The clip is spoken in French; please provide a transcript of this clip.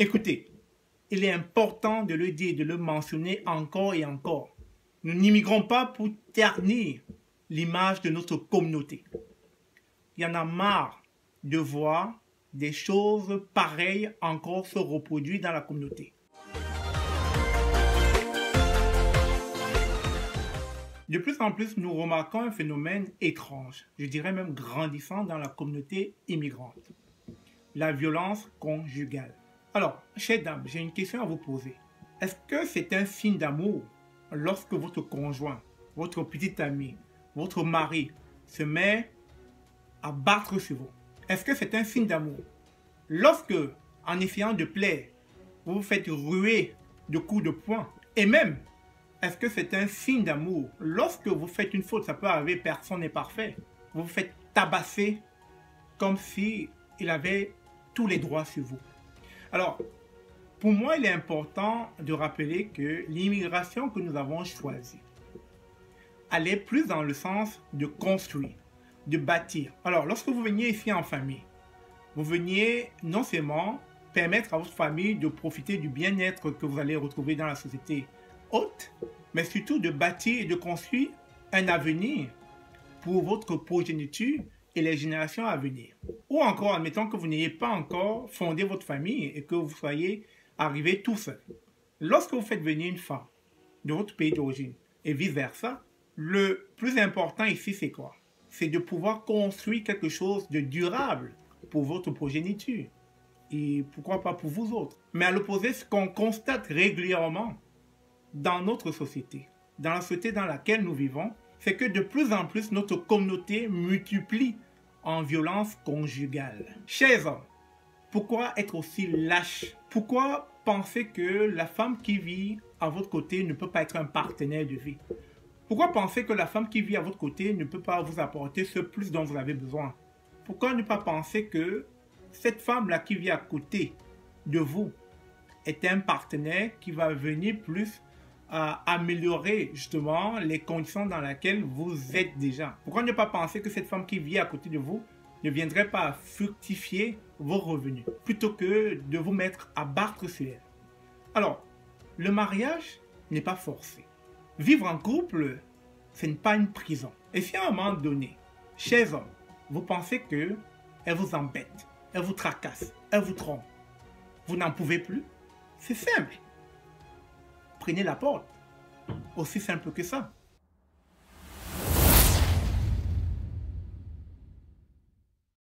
Écoutez, il est important de le dire, de le mentionner encore et encore. Nous n'immigrons pas pour ternir l'image de notre communauté. Il y en a marre de voir des choses pareilles encore se reproduire dans la communauté. De plus en plus, nous remarquons un phénomène étrange, je dirais même grandissant dans la communauté immigrante. La violence conjugale. Alors, chère dame, j'ai une question à vous poser. Est-ce que c'est un signe d'amour lorsque votre conjoint, votre petit ami, votre mari se met à battre sur vous? Est-ce que c'est un signe d'amour? Lorsque, en essayant de plaire, vous vous faites ruer de coups de poing, et même, est-ce que c'est un signe d'amour lorsque vous faites une faute? Ça peut arriver, personne n'est parfait. Vous vous faites tabasser comme si il avait tous les droits sur vous. Alors, pour moi, il est important de rappeler que l'immigration que nous avons choisie allait plus dans le sens de construire, de bâtir. Alors, lorsque vous veniez ici en famille, vous veniez non seulement permettre à votre famille de profiter du bien-être que vous allez retrouver dans la société haute, mais surtout de bâtir et de construire un avenir pour votre progéniture et les générations à venir. Ou encore, admettons que vous n'ayez pas encore fondé votre famille et que vous soyez arrivé tout seul. Lorsque vous faites venir une femme de votre pays d'origine et vice-versa, le plus important ici, c'est quoi? C'est de pouvoir construire quelque chose de durable pour votre progéniture. Et pourquoi pas pour vous autres. Mais à l'opposé, ce qu'on constate régulièrement dans notre société, dans la société dans laquelle nous vivons, c'est que de plus en plus notre communauté multiplie en violence conjugale. Chers hommes, pourquoi être aussi lâche? Pourquoi penser que la femme qui vit à votre côté ne peut pas être un partenaire de vie? Pourquoi penser que la femme qui vit à votre côté ne peut pas vous apporter ce plus dont vous avez besoin? Pourquoi ne pas penser que cette femme-là qui vit à côté de vous est un partenaire qui va venir plus à améliorer justement les conditions dans lesquelles vous êtes déjà? Pourquoi ne pas penser que cette femme qui vit à côté de vous ne viendrait pas fructifier vos revenus plutôt que de vous mettre à battre sur elle? Alors, le mariage n'est pas forcé. Vivre en couple, ce n'est pas une prison. Et si à un moment donné, chers hommes, vous pensez que elle vous embête, elle vous tracasse, elle vous trompe, vous n'en pouvez plus, c'est simple. Prenez la porte. Aussi simple que ça.